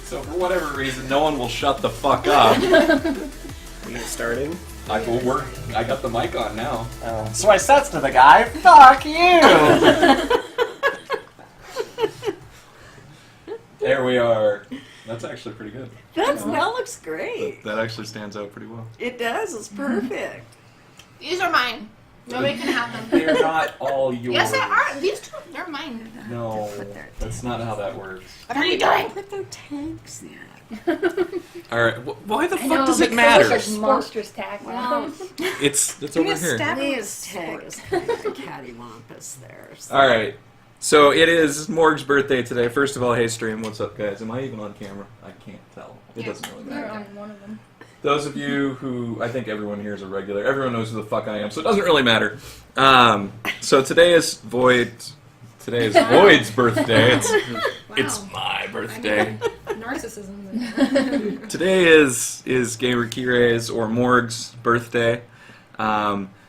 So for whatever reason, no one will shut the fuck up. We get started. I got the mic on now. Oh. So I says to the guy, "Fuck you!" There we are. That's actually pretty good. That looks great. That actually stands out pretty well. It does. It's perfect. These are mine. Nobody can have them. They're not all yours. Yes, they are. These two, they're mine. No, that's not how that works. What are you doing? Put their tags in. All right, why the fuck does it matter? Monstrous tag. Well, It's over here. Leah's tag is kind of cattywampus there. So. All right, so it is Morg's birthday today. First of all, hey stream, what's up, guys? Am I even on camera? I can't tell. It doesn't really You're matter. on one of them. Those of you who, I think everyone here is a regular. Everyone knows who the fuck I am, so it doesn't really matter. So today is Void's birthday. It's my birthday. Narcissism. Today is Gamer Kire's or Morg's birthday.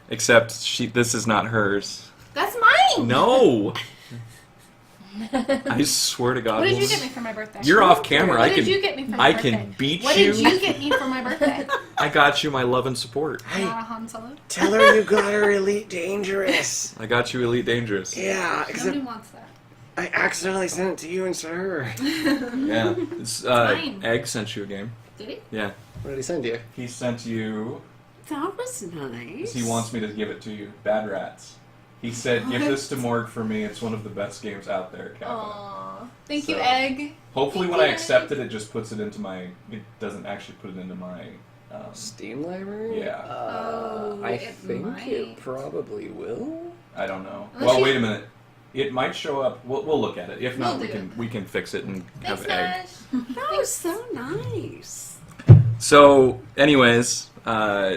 Except this is not hers. That's mine. No. I swear to God. What did you get me for my birthday? You're off camera. What did you get me for my I birthday? can beat What you. did you get me for my birthday? I got you my love and support. Not a Han Solo. Tell her you got her Elite Dangerous. I got you Elite Dangerous. Yeah, Nobody except wants that. I accidentally sent it to you instead of her. Yeah. It's, mine. Egg sent you a game. Did he? Yeah. What did he send you? He sent you. That was nice. He wants me to give it to you. Bad Rats. He said, "Give this to Morg for me. It's one of the best games out there." Kappa. Aww. Thank you, So- Egg. Hopefully, Thank when I you, accept Egg. it, it just puts it into my. It doesn't actually put it into my. Steam library? Yeah. I it think might. it probably will. I don't know. Unless Well, you- wait a minute. It might show up. We'll look at it. If not, We'll we do. can fix it and Thanks, have Egg. Nash. That was so nice. So, anyways,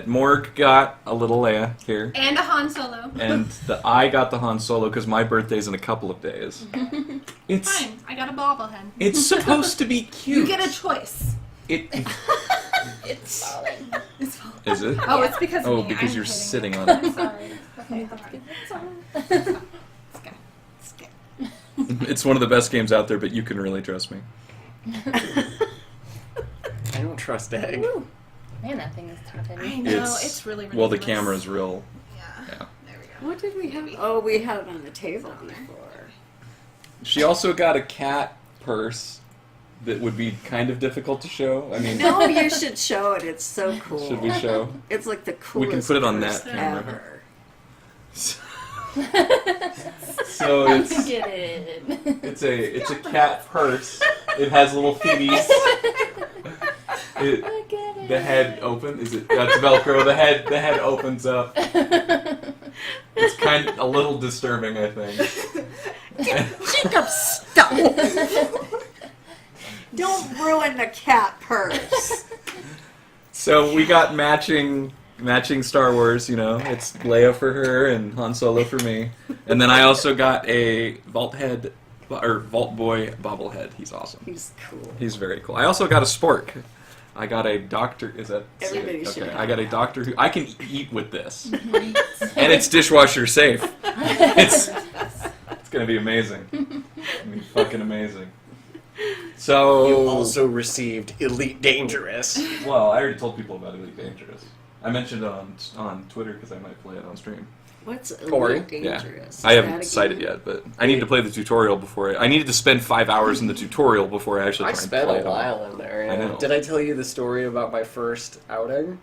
Morg got a little Leia here. And a Han Solo. And I got the Han Solo because my birthday's in a couple of days. It's Fine. I got a bobblehead. it's supposed to be cute. You get a choice. It It's falling. It's falling. is it? Oh, it's because of Oh, me. because I'm you're kidding. sitting on it. I'm sorry. Okay, hold on. It's okay. It's okay. It's one of the best games out there, but you can really trust me. I don't trust Egg. Woo. Man, that thing is top I heavy. know, it's really ridiculous. Well, the camera's real. Yeah. Yeah. There we go. What did we have? Oh, we had it on the table before. She also got a cat purse that would be kind of difficult to show. I mean, No, you should show it. It's so cool. should we show? It's like the We coolest can put it on purse that camera. ever. So it's Get it. it's a cat purse. It has little feeties. The head open. Is it? That's Velcro. The head opens up. It's kind of a little disturbing, I think. Jacob, stop! Don't ruin the cat purse. So we got matching Star Wars. You know, it's Leia for her and Han Solo for me. And then I also got a Vault Boy bobblehead. He's awesome. He's cool. He's very cool. I also got a spork. I got a Doctor. Is that Everybody should okay? have I got a that. Doctor Who. I can eat with this, and it's dishwasher safe. It's gonna be amazing. It's gonna be fucking amazing. So You also received Elite Dangerous. well, I already told people about Elite Dangerous. I mentioned it on Twitter because I might play it on stream. What's Corey? Elite Dangerous? I Is haven't that a decided game? yet, but I need to play the tutorial before. I needed to spend 5 hours in the tutorial before I actually I try and spent play a it. All. while in there. I Yeah. know. Did I tell you the story about my first outing?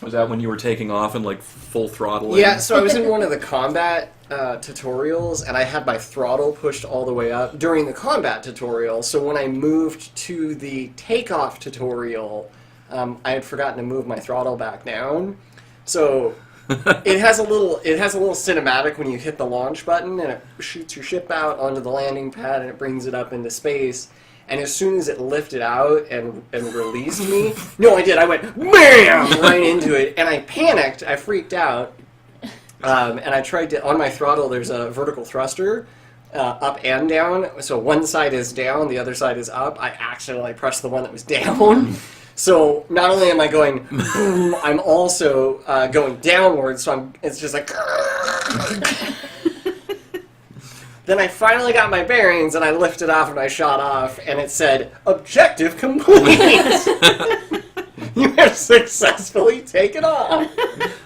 Was that when you were taking off and like full throttle? Yeah, so I was in one of the combat tutorials, and I had my throttle pushed all the way up during the combat tutorial. So when I moved to the takeoff tutorial, I had forgotten to move my throttle back down. So it has a little cinematic when you hit the launch button, and it shoots your ship out onto the landing pad, and it brings it up into space. And as soon as it lifted out and released me, no, I did. I went BAM right into it, and I panicked. I freaked out, and I tried to on my throttle. There's a vertical thruster, up and down. So one side is down, the other side is up. I accidentally pressed the one that was down. So not only am I going boom, I'm also going downwards. So it's just like. Then I finally got my bearings, and I lifted off, and I shot off, and it said, "Objective complete." You have successfully taken off.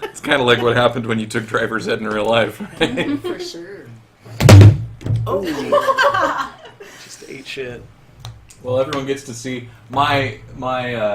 It's kind of like what happened when you took driver's ed in real life. Right? For sure. Just ate shit. Well, everyone gets to see my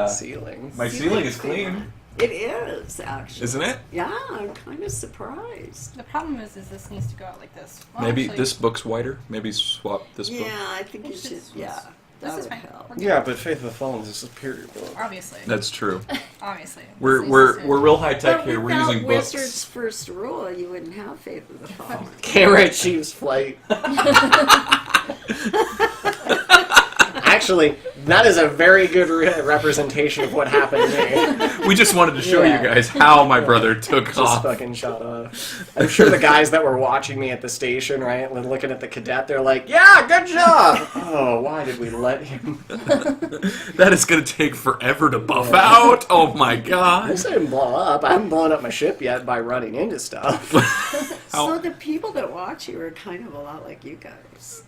Ceiling. my ceiling is clean, It is, actually. isn't it? Yeah, I'm kind of surprised. The problem is this needs to go out like this. Well, Maybe actually, this book's wider. Maybe swap this book. Yeah, I think you should, yeah. This That is would fine. help. We're good. Yeah, but Faith of the Fallen is a superior book. Obviously. That's true. Obviously. We're This we're is- we're real high tech But here. We're without using Wizard's books. first rule, you wouldn't have Faith of the Fallen. Camera achieves flight. Actually, that is a very good representation of what happened to me. We just wanted to show Yeah. you guys how my brother took Just off. fucking shot off. I'm sure the guys that were watching me at the station, right, and looking at the cadet, they're like, "Yeah, good job." Oh, why did we let him? That is gonna take forever to buff out. Oh my At god. least I didn't blow up. I haven't blown up my ship yet by running into stuff. So the people that watch you are kind of a lot like you guys.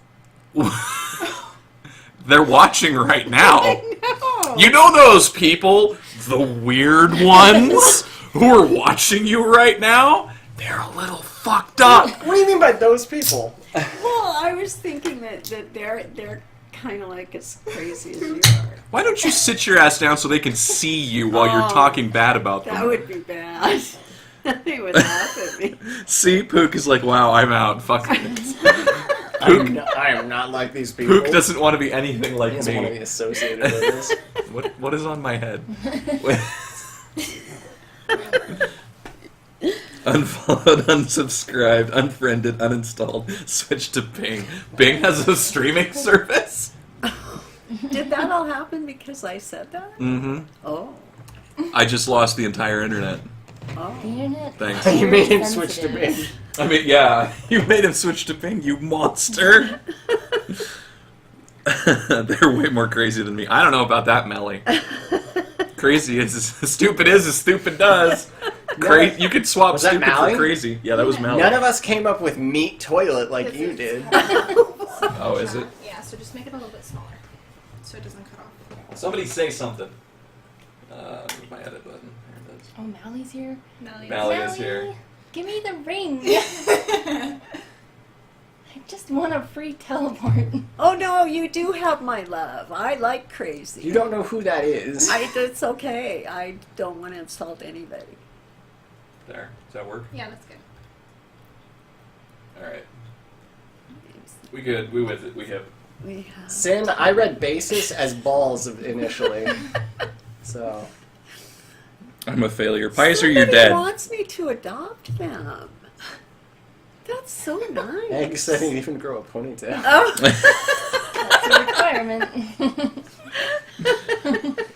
They're watching right now. No. You know those people, the weird ones who are watching you right now? They're a little fucked up. What do you mean by those people? Well, I was thinking that they're kind of like as crazy as you are. Why don't you sit your ass down so they can see you while you're talking bad about them? That would be bad. They would laugh at me. See, Pook is like, wow, I'm out. Fuck it. I am not like these people. Pook doesn't want to be anything like He doesn't want to be me. associated with this. What is on my head? Unfollowed, unsubscribed, unfriended, uninstalled, switched to Bing. Bing has a streaming service? Did that all happen because I said that? Mm-hmm. Oh. I just lost the entire internet. The Oh. internet. Thanks. You Very made him switch to sensitive. Bing. I mean, yeah, you made him switch to Bing, you monster. They're way more crazy than me. I don't know about that, Melly. Crazy is as stupid is as stupid does. You could swap Was that stupid Mally? for crazy. Yeah, that was Melly. None of us came up with meat toilet like you did. Oh, is it? Yeah, so just make it a little bit smaller. So it doesn't cut off. Somebody say something. Where's my edit button? There it is. Oh, Mally's here. Mally is here. Give me the ring. I just want a free teleport. Oh no, you do have my love. I like crazy. You don't know who that is. It's okay. I don't want to insult anybody. There. Does that work? Yeah, that's good. All right. We good. We with it. We hip. We have. Sin, I read basis as balls initially. So, I'm a failure. Pizer, you're Somebody dead. wants me to adopt them. That's so nice. Egg said he'd even grow a ponytail. Oh. That's a requirement.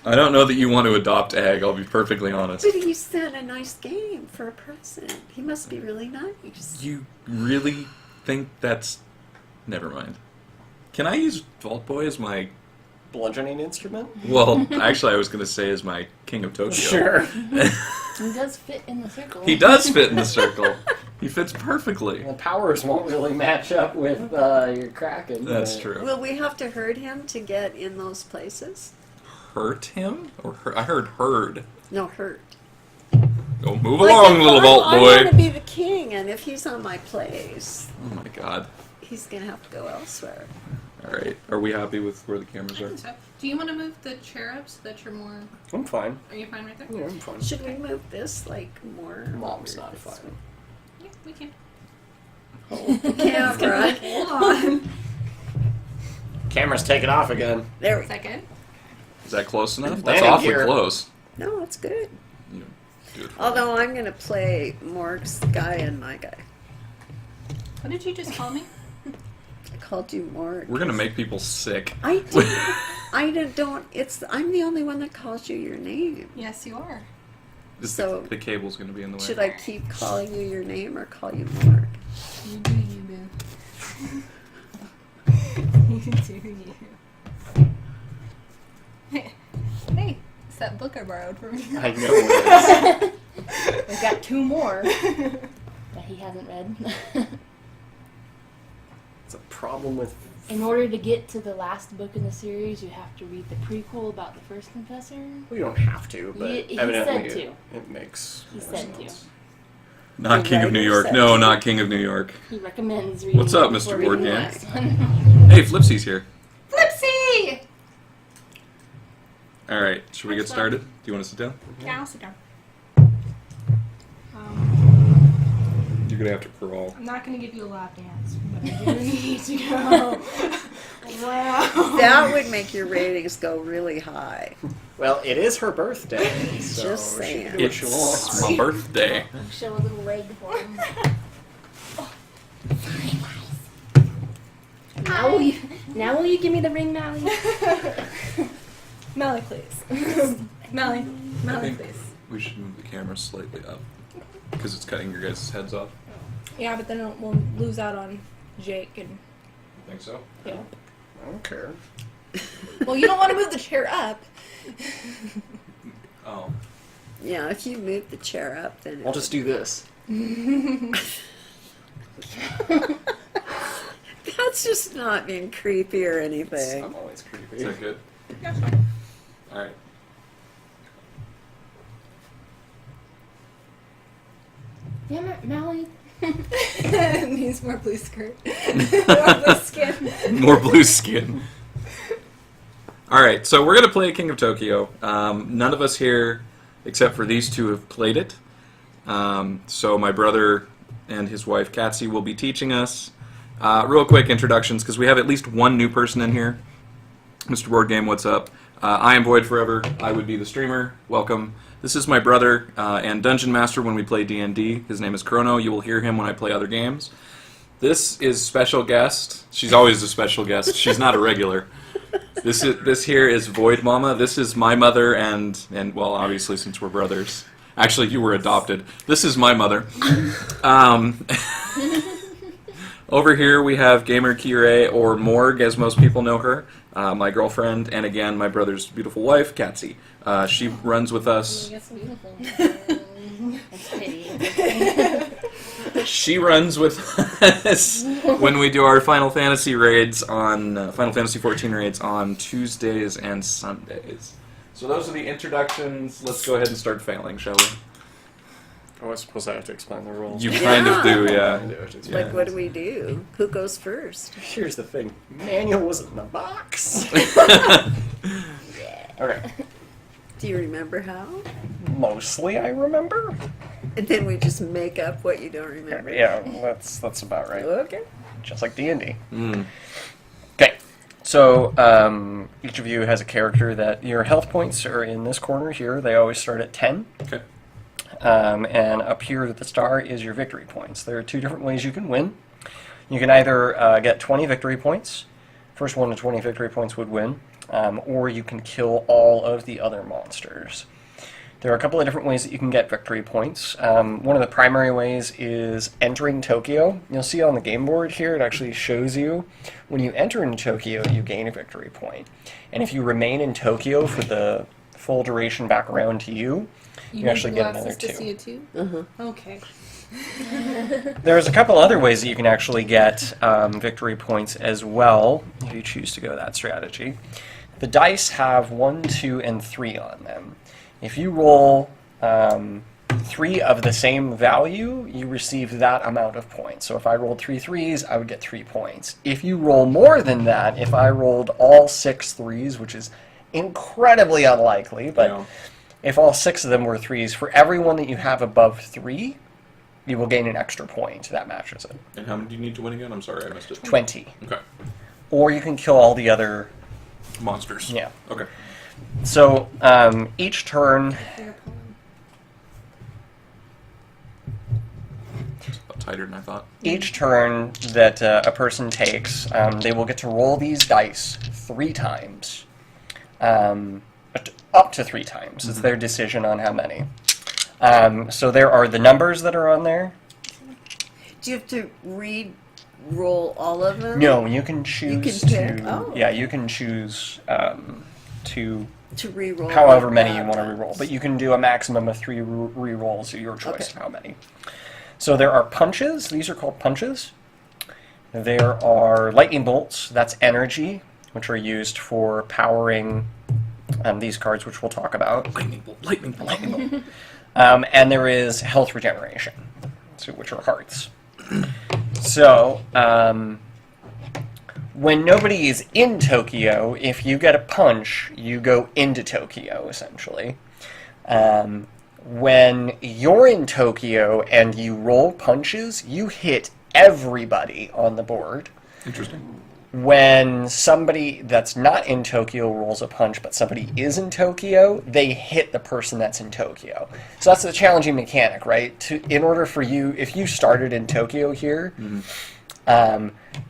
I don't know that you want to adopt Egg, I'll be perfectly honest. But he sent a nice game for a present. He must be really nice. You really think that's... Never mind. Can I use Vault Boy as my... Bludgeoning instrument? Well, actually I was going to say as my King of Tokyo. Sure. He does fit in the circle. He does fit in the circle. He fits perfectly. The powers won't really match up with your Kraken. That's but- true. Will we have to hurt him to get in those places? Hurt him? Or I heard herd. No, hurt. Go move Like, along, if little Vault I want to Boy. be the king, and if he's on my place, Oh my god. he's going to have to go elsewhere. Alright. Are we happy with where the cameras I are? think so. Do you want to move the chair up so that you're more... I'm fine. Are you fine right there? Yeah, I'm fine. Should we move this, like, more? Mom's over not this fine. Yeah, we can. way? The camera. Hold on. Camera's taking off again. There we Is go. that good? Is that close enough? That's Landing awfully gear. close. No, it's good. You know, do it for Although I'm going to play Morg's guy and my guy. What did you just call me? I called you Morg. We're gonna make people sick. I did. I'm the only one that calls you your name. Yes, you are. Just So- the cable's gonna be in the way. Should I keep calling you your name or call you Morg? You do you, boo. You do you. Hey, it's that book I borrowed from you. I know it is. We've got two more that he hasn't read. It's a problem with. In order to get to the last book in the series, you have to read the prequel about the first confessor. We don't have to, but He evidently said to. it makes. He more said to. sense. Not The King of New writer York. said No, to. not King of New York. He recommends reading What's up, it Mr. before reading the Boardgame? last one. Hey, Flipsy's here. Flipsy! All right, should we get started? Do you want to sit down? Yeah, I'll sit down. You're gonna have to crawl. I'm not going to give you a lap dance, but I do need to go. Wow. That would make your ratings go really high. Well, it is her birthday, so Just she saying. can do what she It's wants. my birthday. Show a little leg for him. Now will you give me the ring, Mally? Melly, please. Melly, think- please. We should move the camera slightly up because it's cutting your guys' heads off. Yeah, but then we'll lose out on Jake and Think so? yeah. I don't care. Well, you don't want to move the chair up. Oh. Yeah, if you move the chair up, then I'll just do this. that's just not being creepy or anything. I'm always creepy. Is that good? That's fine. All right. Damn it, Mally. Needs more blue skirt. More blue skin. More blue skin. All right, so we're gonna play King of Tokyo. None of us here, except for these two, have played it. So my brother and his wife Catzi will be teaching us. Real quick introductions, because we have at least one new person in here. Mr. Board Game, what's up? I am Void Forever. I would be the streamer. Welcome. This is my brother and Dungeon Master when we play D&D. His name is Crono. You will hear him when I play other games. This is special guest. She's always a special guest. She's not a regular. This here is Void Mama. This is my mother and well, obviously since we're brothers. Actually, you were adopted. This is my mother. Over here we have Gamer Kire, or Morg, as most people know her, my girlfriend, and again my brother's beautiful wife, Catzi. She runs with us. That's beautiful. That's pity. She runs with us when we do our Final Fantasy raids on Final Fantasy 14 raids on Tuesdays and Sundays. So those are the introductions. Let's go ahead and start failing, shall we? Oh, I suppose I have to explain the rules. You kind of do, I yeah. do it. It's Yeah. Like, what do we do? Who goes first? Here's the thing. Manual was in the box. Okay. Do you remember how? Mostly I remember. And then we just make up what you don't remember. Yeah, that's about right. Okay. Just like D&D. Mm. Okay. So each of you has a character that your health points are in this corner here. They always start at 10. Okay. And up here at the star is your victory points. There are two different ways you can win. You can either get 20 victory points. First one to 20 victory points would win. Or you can kill all of the other monsters. There are a couple of different ways that you can get victory points. One of the primary ways is entering Tokyo. You'll see on the game board here, it actually shows you when you enter into Tokyo, you gain a victory point. And if you remain in Tokyo for the full duration back around to you, you actually get another to see 2. it too? Uh-huh. Okay. There's a couple other ways that you can actually get victory points as well, if you choose to go that strategy. The dice have 1, 2, and 3 on them. If you roll 3 of the same value, you receive that amount of points. So if I rolled 3 threes, I would get 3 points. If you roll more than that, if I rolled all 6 threes, which is incredibly unlikely, but Yeah. if all 6 of them were threes, for every one that you have above 3, you will gain an extra point. That matches it. And how many do you need to win again? I'm sorry, I missed it. 20. Okay. Or you can kill all the other... Monsters. Yeah. Okay. So each turn... It's a lot tighter than I thought. Each turn that a person takes, they will get to roll these dice 3 times. Up to 3 times. It's their decision on how many. So there are the numbers that are on there. Do you have to re-roll all of them? No, you can choose pick? to... Oh. Yeah, you can choose to... To re-roll. however many you that want to times. re-roll. But you can do a maximum of 3 re-rolls at your choice Okay. of how many. So there are punches. These are called punches. There are lightning bolts, that's energy, which are used for powering these cards, which we'll talk about. Lightning bolt, lightning bolt. Lightning bolt. And there is health regeneration, so which are hearts. So, when nobody is in Tokyo, if you get a punch, you go into Tokyo, essentially. When you're in Tokyo and you roll punches, you hit everybody on the board. Interesting. When somebody that's not in Tokyo rolls a punch, but somebody is in Tokyo, they hit the person that's in Tokyo. So that's the challenging mechanic, right? In order for you, if you started in Tokyo here,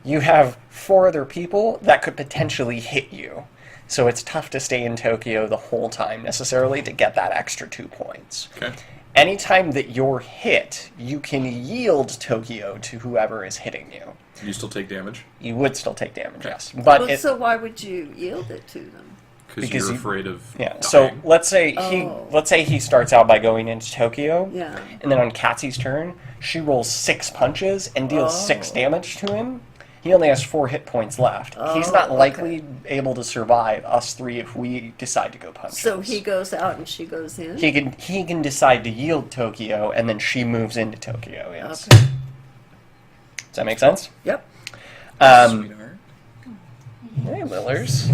you have 4 other people that could potentially hit you. So it's tough to stay in Tokyo the whole time necessarily to get that extra 2 points. Okay. Anytime that you're hit, you can yield Tokyo to whoever is hitting you. You still take damage? You would still take damage, yes. Well, so why would you yield it to them? Because you're afraid of dying. So let's say he starts out by going into Tokyo, Yeah. and then on Catzi's turn, she rolls 6 punches and deals 6 damage to him. He only has 4 hit points left. He's not likely able to survive us 3 if we decide to go punches. So he goes out and she goes in? He can decide to yield Tokyo, and then she moves into Tokyo, yes. Okay. Does that make sense? Yep. Sweetheart. Hey, Lillers.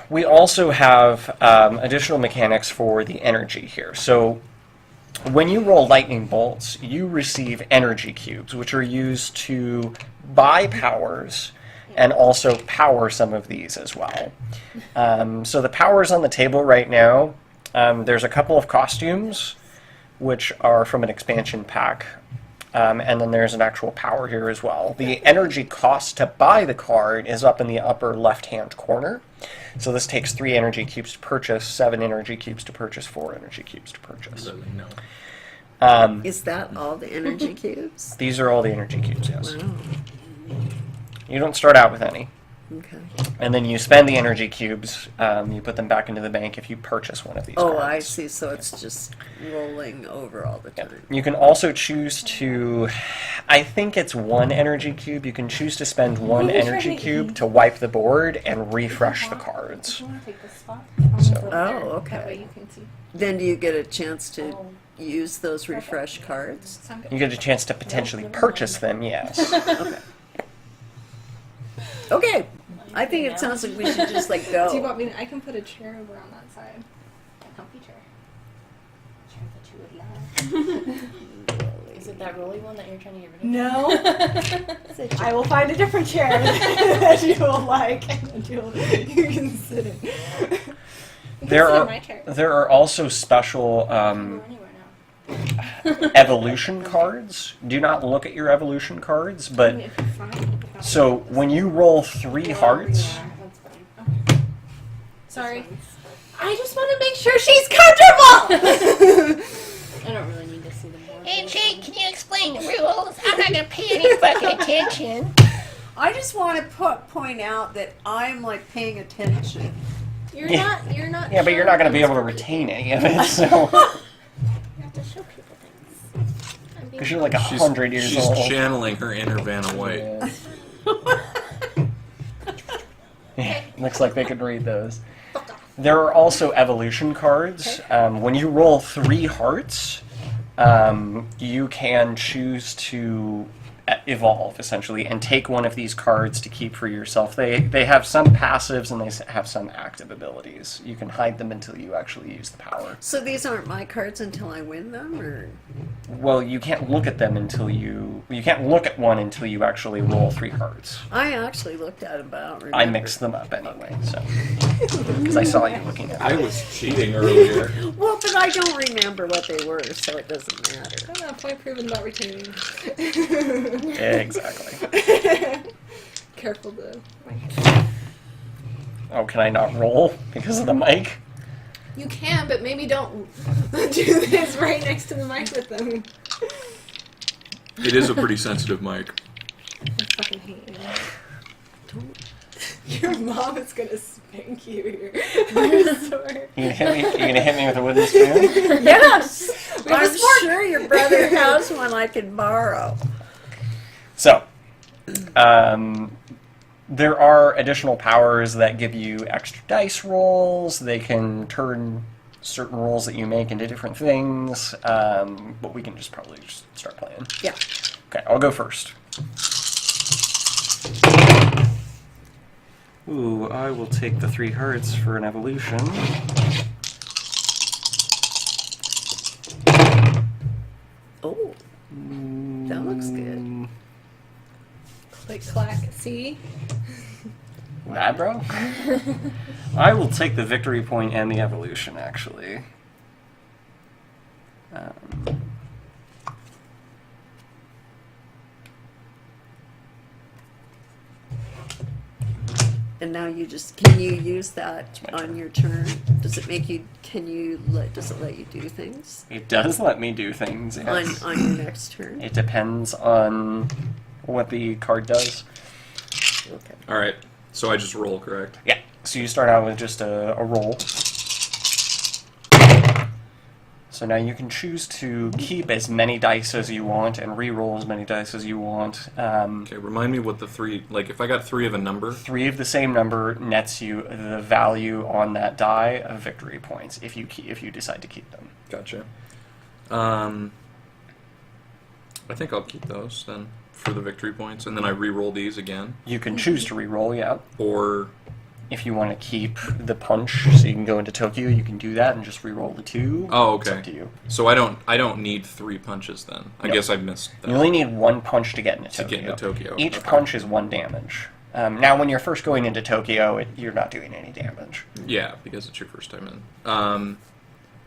We also have additional mechanics for the energy here. So when you roll lightning bolts, you receive energy cubes, which are used to buy powers and also power some of these as well. So the powers on the table right now, there's a couple of costumes, which are from an expansion pack. And then there's an actual power here as well. The energy cost to buy the card is up in the upper left-hand corner. So this takes 3 energy cubes to purchase, 7 energy cubes to purchase, 4 energy cubes to purchase. No. Is that all the energy cubes? These are all the energy cubes, yes. Wow. You don't start out with any. Okay. And then you spend the energy cubes, you put them back into the bank if you purchase one of these cards. Oh, I see. So it's just rolling over all the time. You can also choose to, I think it's 1 energy cube. You can choose to spend 1 energy cube to wipe the board and refresh the cards. Do you want to take this spot? So- Oh, okay. That way you can see. Then do you get a chance to use those refresh cards? Sound good? You get a chance to potentially purchase them, yes. Okay. Okay. I think it sounds like we should just like go. Do you want me to, I can put a chair over on that side. A comfy chair. Chair that you would love. Is it that rolly one that you're trying to get rid of? No. I will find a different chair that you will like and you can sit in. You can There sit in are my chair. there are also special We're anywhere now. evolution cards. Do not look at your evolution cards, but If it's fine. so when you roll 3 hearts, That's fine. Okay. Sorry. I just want to make sure she's comfortable! I don't really need to see the board. Hey Jake, can you explain the rules? I'm not gonna pay any fucking attention. I just want to point out that I'm like paying attention. You're Yeah. not. yeah, but you're not going to be able to retain any of it, so You have to show people things. because you're like 100 years She's old. channeling her inner Vanna White. Yeah, looks like they could read those. There are also evolution cards. When you roll 3 hearts, you can choose to evolve, essentially, and take one of these cards to keep for yourself. They have some passives and they have some active abilities. You can hide them until you actually use the power. So these aren't my cards until I win them, or Well, you can't look at them until you can't look at one until you actually roll 3 hearts. I actually looked at them, but I don't remember. I mixed them up anyway, so because I saw you looking at I them. was cheating earlier. Well, but I don't remember what they were, so it doesn't matter. I'm not point proven about retaining. Exactly. Careful though. Oh, can I not roll because of the mic? You can, but maybe don't do this right next to the mic with them. It is a pretty sensitive mic. I fucking hate you. Your mom is gonna spank you here. I swear. You gonna hit me with a wooden spoon? Yes! We have a I'm sport. sure your brother has one I can borrow. So, there are additional powers that give you extra dice rolls. They can turn certain rolls that you make into different things. But we can just probably just start playing. Yeah. Okay, I'll go first. Ooh, I will take the 3 hearts for an evolution. Oh, that looks good. Click, clack, see? Bad, bro? I will take the victory point and the evolution, actually. And now can you use that on your turn? Does it make you, does it let you do things It does let me do things, yes. on your next turn? It depends on what the card does. Okay. All right. So I just roll, correct? Yeah, so you start out with just a roll. So now you can choose to keep as many dice as you want and re-roll as many dice as you want. Okay. Remind me what the 3. Like, if I got 3 of a number. 3 of the same number nets you the value on that die of victory points if you decide to keep them. Gotcha. I think I'll keep those then for the victory points, and then I re-roll these again. You can choose to re-roll, yeah. Or If you want to keep the punch, so you can go into Tokyo, you can do that and just re-roll the 2. oh, It's okay. up to you. So I don't need 3 punches then. I Nope. guess I missed that. You only need 1 punch to get into To Tokyo. get into Tokyo. Each Okay. punch is 1 damage. Now, when you're first going into Tokyo, you're not doing any damage. Yeah, because it's your first time in.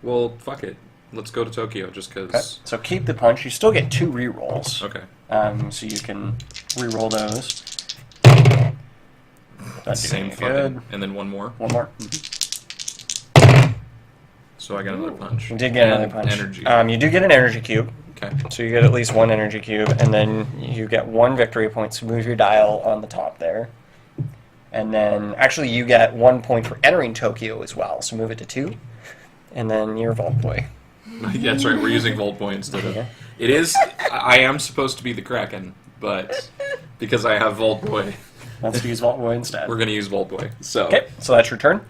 Well, fuck it. Let's go to Tokyo just Okay. because. So keep the punch. You still get 2 re-rolls. Okay. So you can re-roll those. Not doing Same any fucking. good. And then one more. One more. So I got another punch. You did get another And punch. Energy. You do get an energy cube. Okay. So you get at least 1 energy cube, and then you get 1 victory point, so move your dial on the top there. And then, actually, you get 1 point for entering Tokyo as well, so move it to 2. And then you're Vault Boy. Yeah, that's right. We're using Volt Boy instead of. Yeah. It is. I am supposed to be the Kraken, but because I have Volt Boy, Let's use Vault Boy instead. we're gonna use Volt Boy. So. Okay, so that's your turn.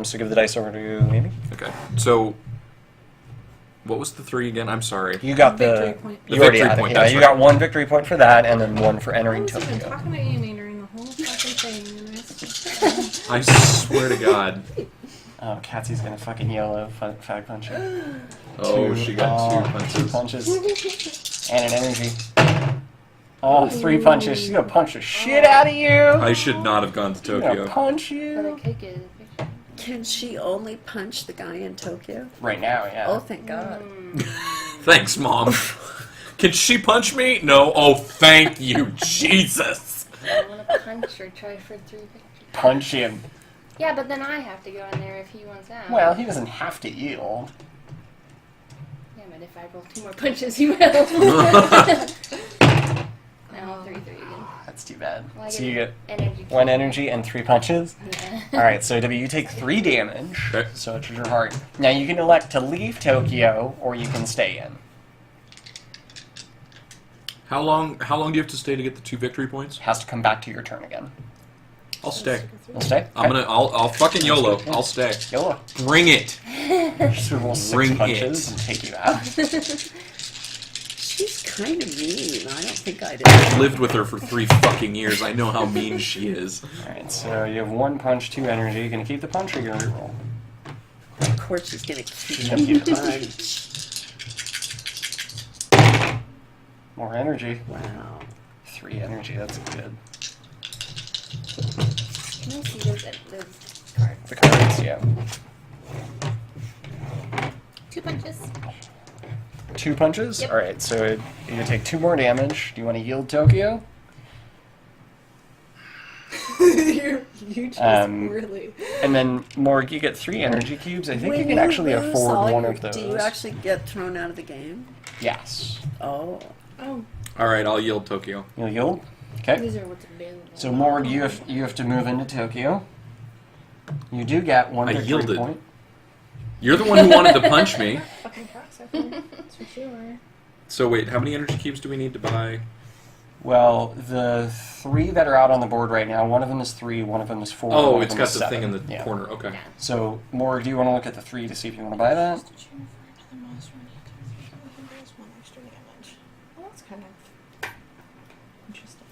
So give the dice over to Amy. Okay. So. What was the 3 again? I'm sorry. You got Victory the. point. You The already victory had it. point, Yeah, that's you right. got 1 victory point for that, and then 1 for entering I've been Tokyo. talking about Amy during the whole fucking thing, and I still... I swear to God. Oh, Catzi's gonna fucking yellow fag punch you. Oh, she got 2 punches. 2 punches. And an energy. Oh, 3 punches. She's gonna punch the shit out of you. I should not have gone to She's gonna Tokyo. punch But I you. could get it. Can she only punch the guy in Tokyo? Right now, yeah. Oh, thank God. Thanks, Mom. Can she punch me? No. Oh, thank you, Jesus. I want to punch or try for 3 victories. Punch him. Yeah, but then I have to go in there if he wants out. Well, he doesn't have to yield. Yeah, but if I roll 2 more punches, he will. Now 3 again. That's too bad. Well, I So you get energy. 1 energy and 3 punches. Yeah. Alright, so W, you take 3 damage. Okay. So it's your heart. Now you can elect to leave Tokyo, or you can stay in. How long do you have to stay to get the 2 victory points? Has to come back to your turn again. I'll stay. You'll stay? I'll fucking YOLO. I'll stay. YOLO. Bring it. Just roll 6 Bring punches it. and take you out. She's kind of mean. I don't think I'd I've lived with her for 3 fucking years. I know how mean she is. Alright, so you have 1 punch, 2 energy. You gonna keep the punch or you gonna reroll? Of course, she's gonna keep gonna keep the it. punch. More energy. Wow. 3 energy, that's good. Can I see those cards? The cards, yeah. 2 punches. 2 punches? Yep. Alright, so you're gonna take 2 more damage. Do you want to yield Tokyo? You just Um, really. And then, Morg, you get 3 energy cubes. I think When you can actually lose afford all 1 your- of those. Do you actually get thrown out of the game? Yes. Oh. Oh, Alright, I'll yield Tokyo. You'll yield? Okay. these are what's available. So, Morg, you have to move into Tokyo. You do get 1 I victory yielded. point. You're the one who wanted to punch me. Fucking cocksucker. That's for sure. So wait, how many energy cubes do we need to buy Well, the 3 that are out on the board right now, one of them is 3, one of them is 4. Oh, one of it's them got is the 7. thing in the Yeah. corner. Okay. So, Morg, do you want to look at the 3 to see if you want to buy that? Well, that's kind of interesting.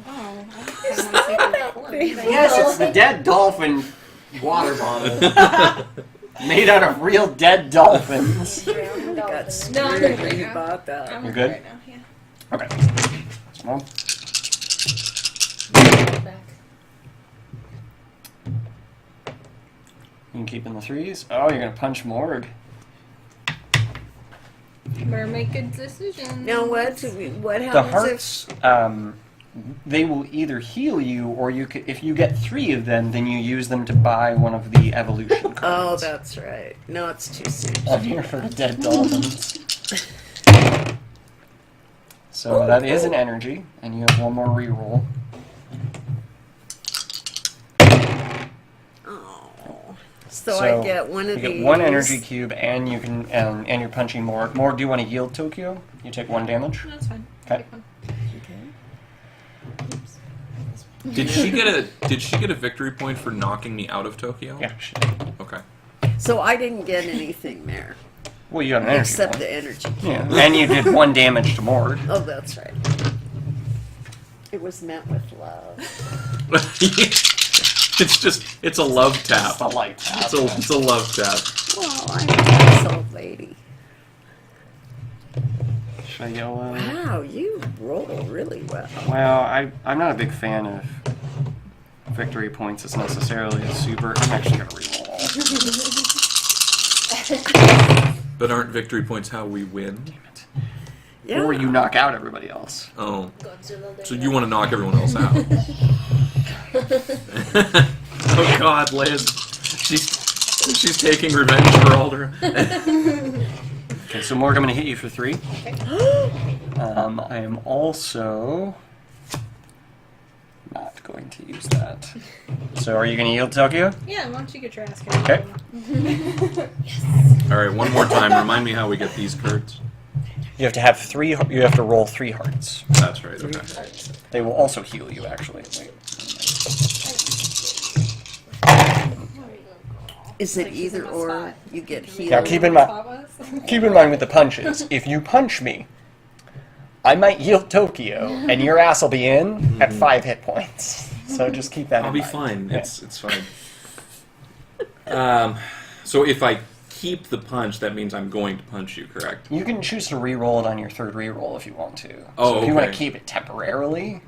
Oh, Yes, it's the dead dolphin water bottle. Made out of real dead dolphins. Got screwed No, I'm good when right you now. bought that. I'm You okay good? right now, yeah. Okay. Well, Back. you can keep in the 3s. Oh, you're going to punch Morg. Better make good decisions. Now what The happens hearts, they will either heal you, or you could, if you get 3 of them, then you use them to buy one of the evolution if... Oh, cards. that's right. No, it's too soon. I'm here for the dead dolphins. So that is an energy, and you have one more reroll. Oh. So I get one of you these. get 1 energy cube, and you can and you're punching Morg. Morg, do you want to yield Tokyo? You take 1 damage. That's fine. Okay. Did she get a victory point for knocking me out of Tokyo? Yeah. She, Okay. So I didn't get anything there well, you got an energy except point. the energy. Yeah. And you did 1 damage to Morg. Oh, that's right. It was met with love. it's a love tap. It's a light tap. It's a love tap. Well, I'm a nice old lady. Should I yell? Wow, you roll really well. Well, I'm not a big fan of victory points as necessarily a super. I'm actually going to reroll all. But aren't victory points how we win? Yeah. Or you knock out everybody else. Oh. Godzilla, there So you you go. want to knock everyone else out? Oh God, Liz, she's taking revenge for Alder. Okay, so Morg, I'm going to hit you for 3. I am also not going to use that. So are you going to yield Tokyo? Yeah, why don't you get your ass Okay. All right, one more time. Remind me how we get these cards. You have to have 3. You have to roll 3 hearts. That's right. Okay. They will also heal you, actually. Wait. Is it Like she's in either my or? spot. You get healed. Now keep in mind. Keep in mind with the punches. If you punch me, I might yield Tokyo, and your ass will be in at 5 hit points. So just keep that I'll in be mind. fine. Yeah. It's fine. So if I keep the punch, that means I'm going to punch you, correct? You can choose to re-roll it on your 3rd re-roll if you want to. Oh, so if you want to okay. keep it temporarily,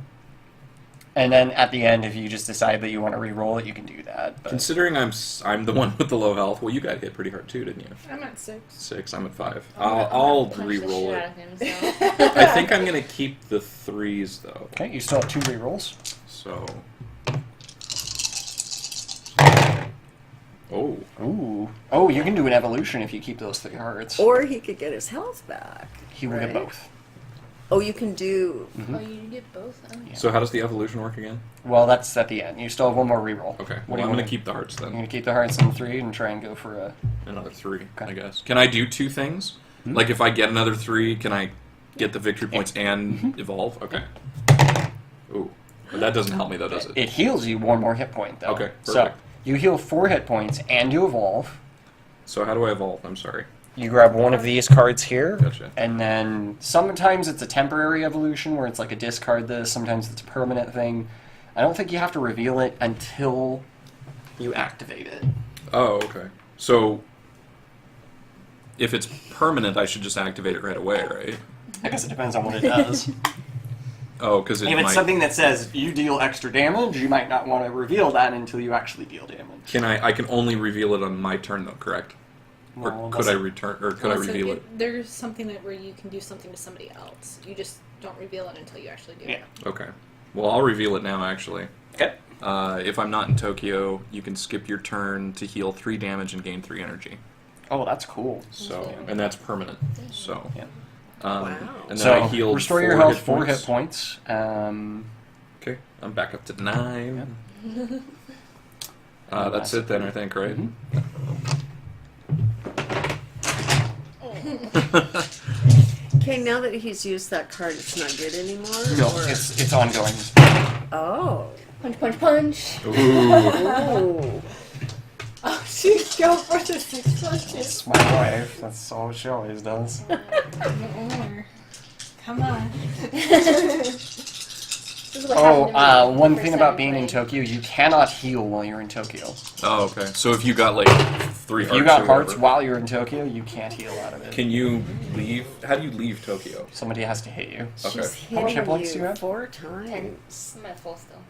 and then at the end, if you just decide that you want to re-roll it, you can do that. But Considering I'm the one with the low health, well, you got hit pretty hard too, didn't you? I'm at 6. 6. I'm at 5. I'll Punch the re-roll shit it. out of him, so. I think I'm gonna keep the 3s though. okay, you still have 2 re-rolls. So. Oh. Ooh. Oh, you can do an evolution if you keep those 3 hearts. Or he could get his health back. He will get right? both. Oh, you can do. Oh, you get both? Oh, yeah. So how does the evolution work again? Well, that's at the end. You still have 1 more re-roll. Okay. What Well, do you I'm wanna gonna keep the hearts You're then. going to keep the hearts in 3 and try and go for a... Another 3, Okay. I guess. Can I do 2 things? Hmm? Like if I get another 3, can I get the victory points and Mm-hmm. evolve? Okay. Ooh. But that doesn't help me though, does it? It heals you 1 more hit point, though. Okay, So, perfect. you heal 4 hit points and you evolve. So how do I evolve? I'm sorry. You grab one of these cards here, Gotcha. and then sometimes it's a temporary evolution where it's like a discard this, sometimes it's a permanent thing. I don't think you have to reveal it until you activate it. Oh, okay. So if it's permanent, I should just activate it right away, right? I guess it depends on what it does. Oh, because it If might. it's something that says you deal extra damage, you might not want to reveal that until you actually deal damage. I can only reveal it on my turn though, correct? Or Well, could I that's- return? Or could I Also, reveal it? There's something that where you can do something to somebody else. You just don't reveal it until you actually do Yeah. it. Okay. Well, I'll reveal it now. Actually, Okay. if I'm not in Tokyo, you can skip your turn to heal 3 damage and gain 3 energy. Oh, that's cool. So, and that's permanent. So, Yeah. Wow. and then So I healed restore 4 your health hit 4 points. hit points. Okay, I'm back up to 9. That's it then, I think, right? Mhm. Okay, now that he's used that card, it's not good anymore? No, or- it's ongoing. Oh. Punch, punch, punch. Ooh. Oh. Oh, she's go for the 6 punches. It's my wife. That's all she always does. Come on. This is what happened to me the One first thing time about I being in played. Tokyo, you cannot heal while you're in Tokyo. Oh, okay. So if you got like 3 If hearts, you got or hearts whatever, while you're in Tokyo, you can't heal out of it. can you leave? How do you leave Tokyo? Somebody has to hit you. Okay. She's How much hit hitting points do you you have? 4 times. I'm at full still.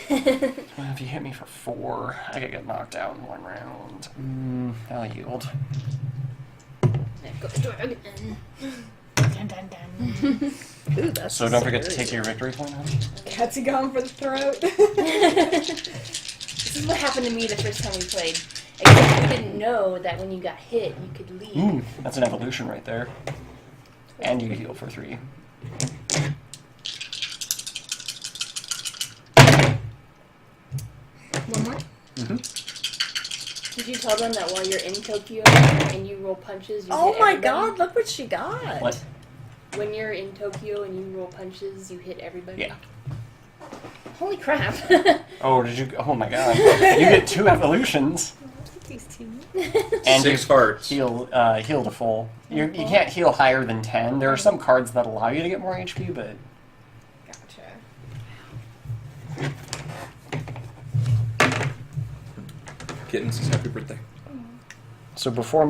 Well, if you hit me for 4, I could get knocked out in 1 round. I'll yield. Go to dragon. Dun, dun, dun. Ooh, that's So don't forget to scary. take your victory point, honey. Catzi going for the throat. This is what happened to me the first time we played. Except I didn't know that when you got hit, you could leave. Ooh, that's an evolution right there. And you heal for 3. One more. Did you tell them that while you're in Tokyo and you roll punches, you Oh hit my everybody? god, look what she got. What? When you're in Tokyo and you roll punches, you hit everybody? Yeah. Holy crap. Oh, did you? Oh my god. You get 2 evolutions. These two. And 6 you hearts. heal to full. You can't heal higher than 10. There are some cards that allow you to get more HP, but Gotcha. Kittens, happy birthday. so before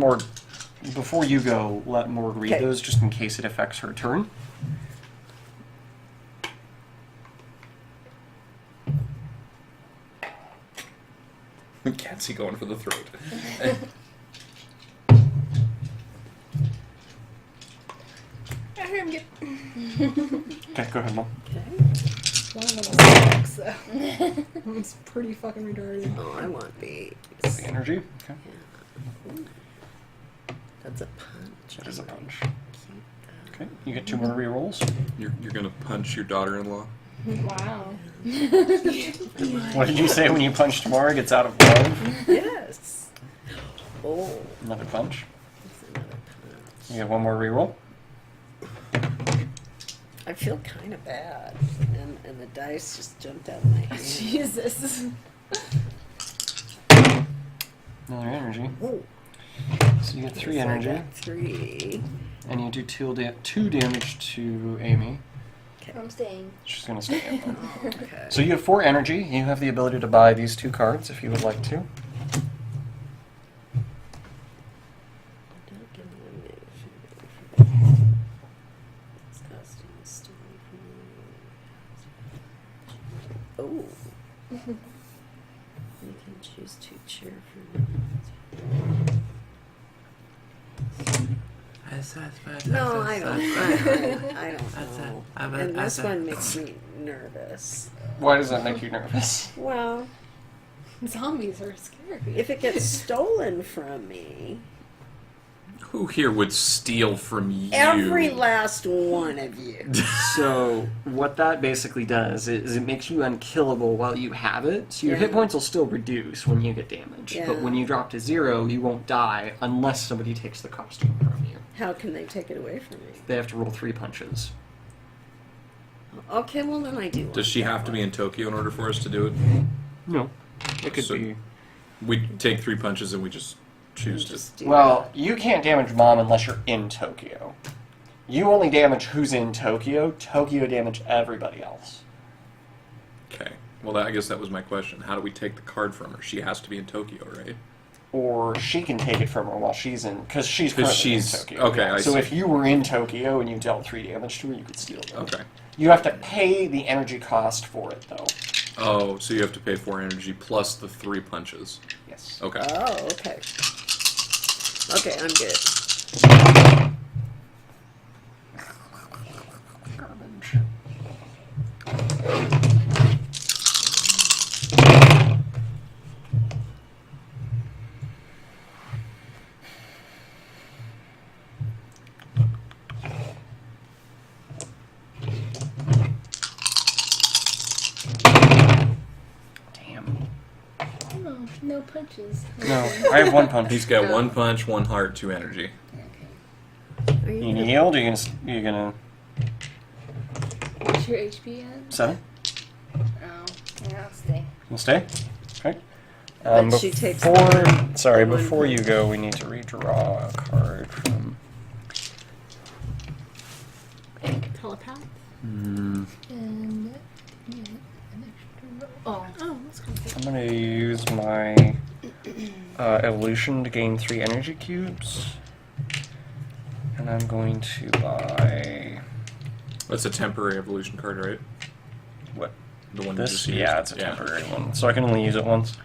you go, let Morg read Okay. those just in case it affects her turn. Catzi going for the throat. I hear him get Okay, go ahead, Mom. one of them sucks, though. It's pretty fucking retarded. Oh, I want these. The energy. Okay. That's a punch. That is a punch. Keep Okay, you get 2 more rerolls. You're gonna punch your daughter-in-law. Wow. What did you say when you punched Morg? It's out of love. that. Yes. Oh, Another punch. that's another punch. You get 1 more reroll. I feel kind of bad, and the dice just jumped out of my hand. Jesus. Another energy. Oh, So you get 3 so I energy, got 3. and you do 2 damage to Amy. I'm staying. She's gonna stay in there. Okay. So you have 4 energy. You have the ability to buy these 2 cards if you would like to. Don't give me a minute. This costume is still Oh. You can choose to cheer for No, I don't. I don't know. And this one makes me nervous. Why does that make you nervous? Well, Zombies are scary. if it gets stolen from me, Who here would steal from you? every last one of you. So what that basically does is it makes you unkillable while you have it. So your hit Yeah. points will still reduce when you get damaged. But Yeah. when you drop to 0, you won't die unless somebody takes the costume from you. How can they take it away from me? They have to roll 3 punches. Okay, well then I do. Does she have to be in Tokyo in order for us to do it? No. It could So- be... We take 3 punches and we just choose to. Just do Well, you can't damage Mom unless you're in Tokyo. You only damage who's in Tokyo. Tokyo damage everybody else. Okay. Well, I guess that was my question. How do we take the card from her? She has to be in Tokyo, right? Or she can take it from her while she's in... Because she's currently she's- in Tokyo. okay, I So see. if you were in Tokyo and you dealt 3 damage to her, you could steal them. Okay. You have to pay the energy cost for it, though. Oh, so you have to pay 4 energy plus the 3 punches. Yes. Okay. Oh, okay. Okay, I'm good. Garbage. Damn. Oh, no no punches. No, I have 1 punch. He's got 1 punch, 1 heart, 2 energy. Okay. Are You you gonna yield? Or you gonna What's your HP at? 7? Oh, yeah, I'll stay. You'll stay? Okay. But she takes Sorry, one before you punch. go, we need to redraw a card from. Telepath. Hmm. And yeah, an extra. Oh, Oh, that's kind of I'm gonna use my evolution to gain 3 energy cubes, and I'm going to buy That's a temporary evolution card, right? what? The one you This? just used? Yeah, it's a temporary one, so I can only use it once.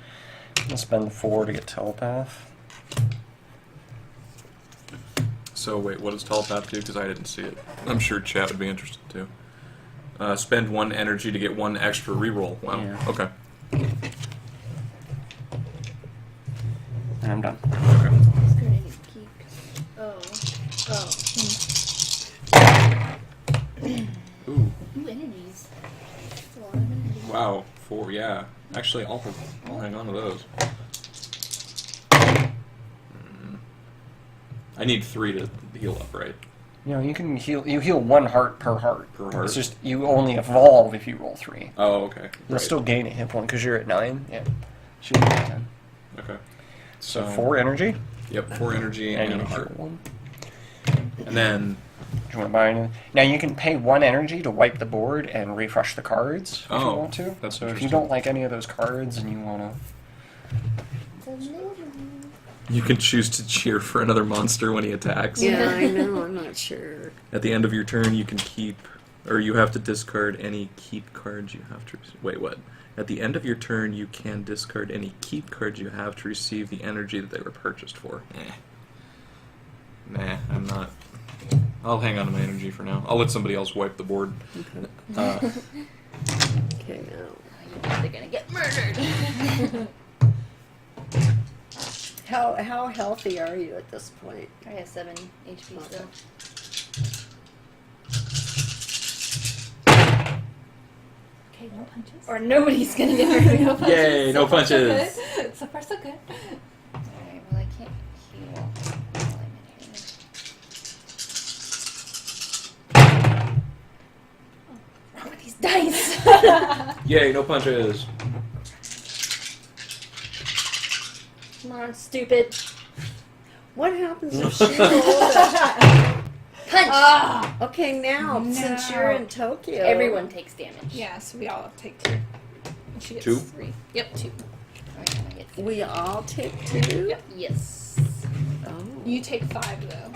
I'll spend 4 to get telepath. So wait, what does telepath do? Because I didn't see it. I'm sure chat would be interested too. Spend 1 energy to get 1 extra reroll. Wow. Yeah. Okay. And I'm done. Okay. it's gonna need to keep. Oh. Ooh. Ooh, energies. That's a lot of energies. Wow. 4. Yeah. Actually, I'll hang on to those. I need 3 to heal up, right? You know, you can heal. You heal 1 heart per heart. Per heart. It's just you only evolve if you roll 3. Oh, okay. You'll Right. still gain a hit point because you're at 9. Yeah. Should be at 10. Okay. So 4 energy. Yep. 4 energy And and you a heal heart. 1. And then. Do you want to buy anything? Now you can pay 1 energy to wipe the board and refresh the cards if you Oh, want to. that's so if you interesting. don't like any of those cards and you want to, You can choose to cheer for another monster when he attacks. Yeah, I know. I'm not sure. At the end of your turn, you can keep, or you have to discard any keep cards you have to. Wait, what? At the end of your turn, you can discard any keep cards you have to receive the energy that they were purchased for. Nah, I'm not. I'll hang on to my energy for now. I'll let somebody else wipe the board. Okay, now. They're gonna get murdered. How healthy are you at this point? I have 7 HP still. Okay, no punches. Or nobody's gonna get murdered. No punches. Yay, no punches! So far, so good. Alright, well I can't heal while I'm in here. Wrong with these dice? Yay, no punches! Come on, stupid. What happens if she rolls? Punch! Okay, now since you're in Tokyo, Everyone takes damage. Yeah, so we all take 2. And she gets 2? 3. Yep, 2. Alright, I get 3. we all take 2. Yep. Yes. Oh, You take 5 though.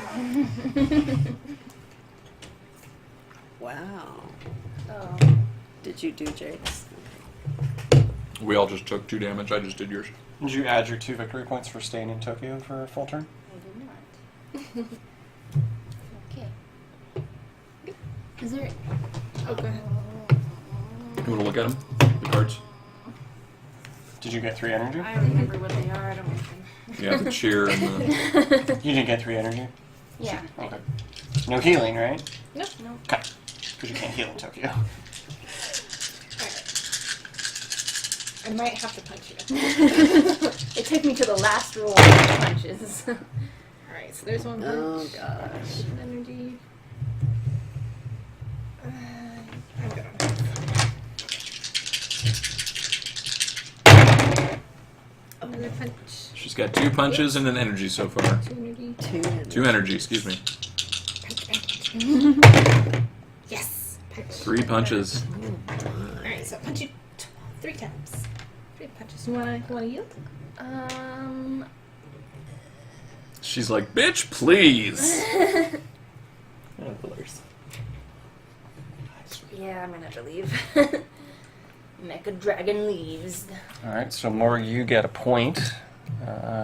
wow. Oh. Did you do Jake's? We all just took 2 damage. I just did yours. did you add your 2 victory points for staying in Tokyo for a full turn? I did not. Okay. Is there... Oh, go ahead. You want to look at them? The cards? Did you get 3 energy? I don't remember what they are. I don't remember. Yeah, the cheer and the. You did get 3 energy. Yeah. Okay. No healing, right? No. Okay. Because you can't heal in Tokyo. I might have to punch you. It took me to the last roll of punches. Alright, so there's 1 punch. Oh gosh. Energy. I'm good on that. Another punch. She's got 2 punches and an energy so far. 2 energy. 2 energy, excuse me. Yes! Punch. 3 punches. Alright, so punch you 3 times. 3 punches. You wanna yield? She's like, bitch, please! Yeah, I'm gonna have to leave. Mecha Dragon leaves. Alright, so Morg, you get a point.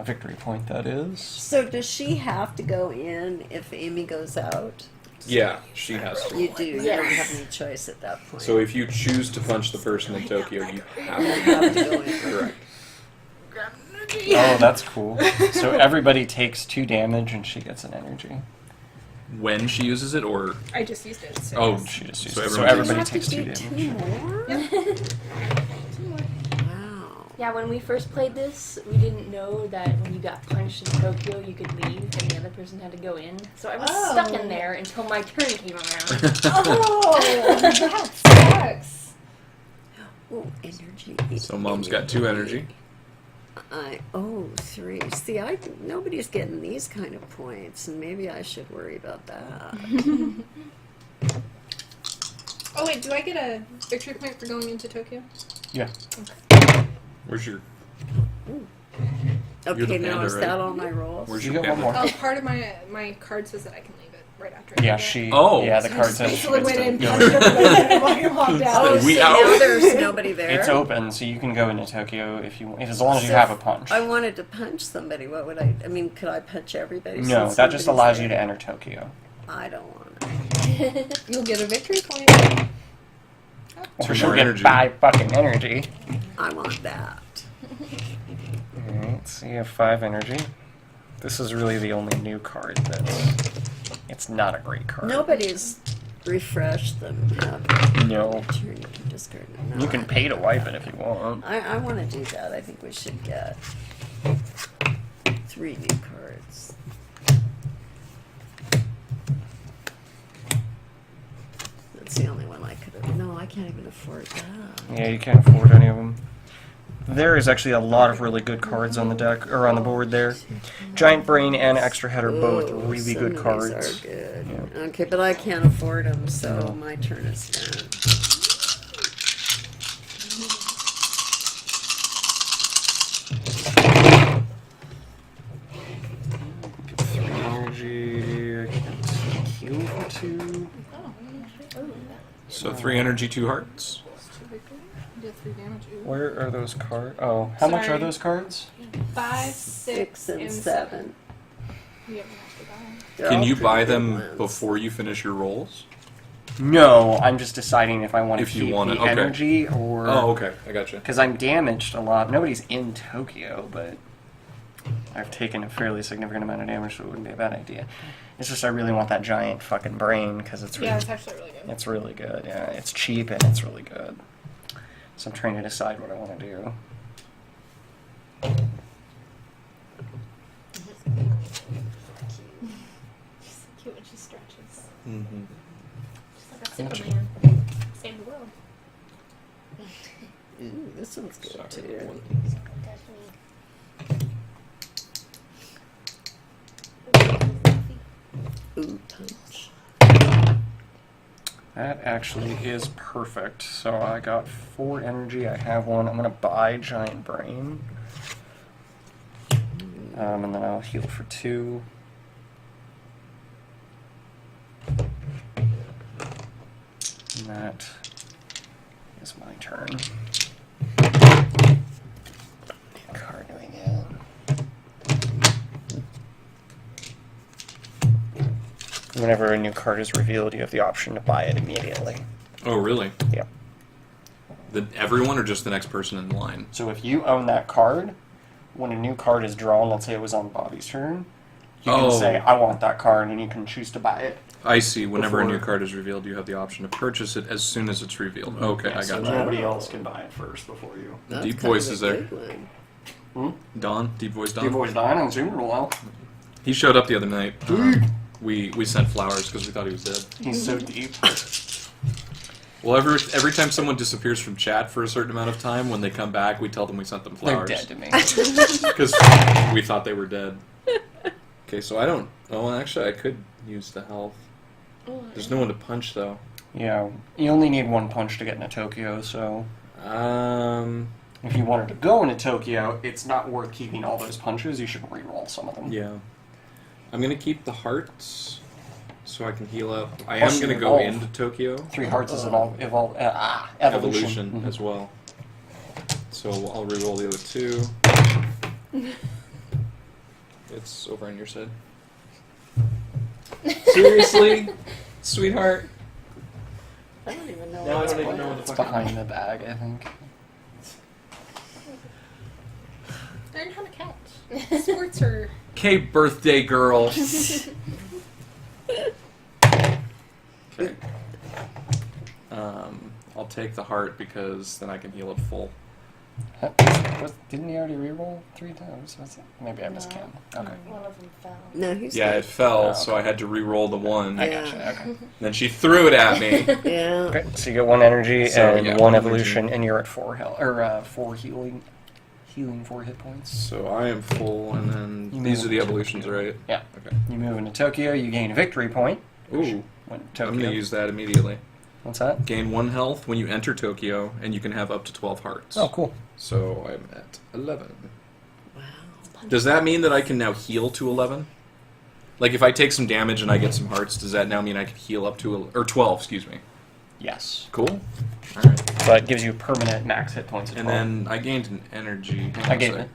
Victory point, that is. So does she have to go in if Amy goes out? Yeah, she has to. You do. You don't Yes. have any choice at that point. So if you choose to punch the person in Tokyo, you have you to. have to go in. Correct. Oh, that's cool. So everybody takes 2 damage and she gets an energy. When she uses it, or I just used it. So oh, yes. She just used so it. So everyone everybody You have takes to 2 do damage. 2 more? Yep. Wow. Yeah, when we first played this, we didn't know that when you got punched in Tokyo, you could leave and the other person had to go in. So I was stuck in there until my turn came around. Oh, that sucks. Oh, energy. So Mom's got 2 energy. Three. See, nobody's getting these kind of points, and maybe I should worry about that. Oh wait, do I get a victory point for going into Tokyo? Yeah. Where's your Okay, the now panda, is right? that all my rolls? Where's You your get one panda? more. Oh, part of my card says that I can leave it right after. I Yeah, do that. she. Oh. Yeah, the So card I says she basically gets went to in, go. punched everybody, and fucking walked out. Oh, We so out. now there's nobody there? It's open, so you can go into Tokyo if you, as long as you have a punch. I wanted to punch somebody. What would I mean, could I punch everybody? No, since that just nobody's allows you there? to enter Tokyo. I don't want to. You'll get a victory point. Or 2 she'll more get energy. 5 fucking energy. I want that. Alright, so you have 5 energy. This is really the only new card it's not a great card. Nobody's refreshed them. Have they? No. Turn, you can discard it. No, You can pay to wipe it if you want. I want to do that. I think we should get 3 new cards. That's the only one I could have. No, I can't even afford that. Yeah, you can't afford any of them. There is actually a lot of really good cards on the deck, or on the board there. Giant Brain and Extra Head are both Oh, really some good of these cards. are good. Yeah. Okay, but I can't afford them, so No. my turn is done. Get 3 energy, I get heal for 2. So 3 energy, 2 hearts. You did 3 damage. Ooh. Where are those cards? Oh, how much are Sorry. those cards? 5, 6 and 7. 7. You have enough to buy. They're Can all you pretty buy good them ones. before you finish your rolls? No, I'm just deciding if I want to If you keep want the it, okay. energy or... Oh, okay. I gotcha. Because I'm damaged a lot. Nobody's in Tokyo, but I've taken a fairly significant amount of damage, so it wouldn't be a bad idea. It's just I really want that giant fucking brain because it's really, Yeah, it's actually really good. it's really good. Yeah, it's cheap and it's really good. So I'm trying to decide what I want to do. She's so cute when she stretches. Mm-hmm. She's like a Superman. Save the world. Ooh, this one's good too. Touch me. Ooh, punch. That actually is perfect. So I got 4 energy. I have 1. I'm going to buy Giant Brain. And then I'll heal for 2. And that is my turn. Card doing it. Whenever a new card is revealed, you have the option to buy it immediately. Oh, really? Yeah. Everyone or just the next person in line? So if you own that card, when a new card is drawn, let's say it was on Bobby's turn, you can Oh. say, I want that card, and you can choose to buy it. I see. Whenever a new Before- card is revealed, you have the option to purchase it as soon as it's revealed. Okay, I So got you. nobody else can buy it first before you. That's Deep kind voice of is a there. good one. Don, Deep Voice Don. Deep Boy's dying on Super Well. He showed up the other night. We sent flowers because we thought he was dead. He's so deep. Well, every time someone disappears from chat for a certain amount of time, when they come back, we tell them we sent them They're flowers. dead to me. Because we thought they were dead. Okay, so I don't... Oh, actually, I could use the health. There's no one to punch, though. Yeah, you only need 1 punch to get into Tokyo, so if you wanted to go into Tokyo, it's not worth keeping all those punches. You should re-roll some of them. Yeah. I'm going to keep the hearts so I can heal up. I Plus am going to you go evolve. into Tokyo. 3 hearts is evolution. Evolution Mhm. as well. So I'll re-roll the other 2. It's over on your side. Seriously? Sweetheart? I don't even know Now I what's don't even going know on. what It's the fuck. behind the bag, I think. Learn how to catch. Sports are. Okay, birthday girl. Okay. I'll take the heart because then I can heal it full. Didn't he already reroll 3 times? Maybe I miscounted. Okay. One of them fell. No, he's Yeah, it fell, Oh, so okay. I had to re-roll the 1. I Yeah. gotcha. Okay. Then she threw it at me. Yeah. Okay, so you get 1 energy So, and yeah, 1 1 evolution, and you're at 4 health, or 4 healing 4 hit points. So I am full, and then You these move are the into evolutions, Tokyo. right? Yeah. Okay. You move into Tokyo, you gain a victory point. Ooh, Went to I'm Tokyo. going to use that immediately. What's that? Gain 1 health when you enter Tokyo, and you can have up to 12 hearts. Oh, cool. So I'm at 11. Wow. Does that mean that I can now heal to 11? Like, if I take some damage and I get some hearts, does that now mean I can heal up to... Or 12, excuse me. Yes. Cool. Alright. So it gives you permanent max hit points at And 12. then I gained an energy. Hang on I a gave sec. it.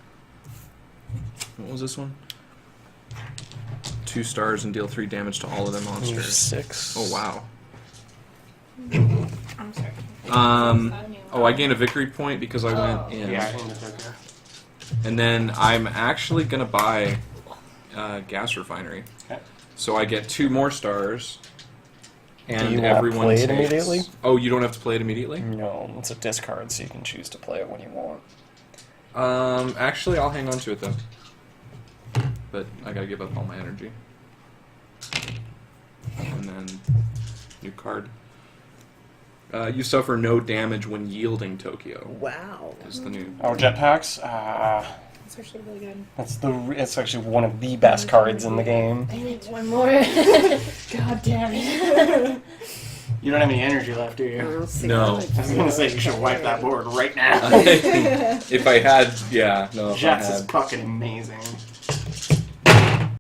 What was this one? 2 stars and deal 3 damage to all of their monsters. 6. Oh, wow. I'm sorry. Oh, I gained a victory point because I went in. Yeah, into Tokyo. And then I'm actually going to buy gas refinery. Okay. So I get 2 more stars. And Do you want to everyone play it takes... immediately? Oh, you don't have to play it immediately? No, it's a discard, so you can choose to play it when you want. Actually, I'll hang on to it, though. But I gotta give up all my energy. And then, new card. You suffer no damage when yielding Tokyo. Wow. Is the new... Oh, jetpacks? It's actually really good. It's actually one of the best cards in the game. I need one more. God damn it. You don't have any energy left, do I you? don't see No. how it- I was gonna say you should wipe that board right now. If I had... Yeah, no, if I Jets is had... fucking amazing.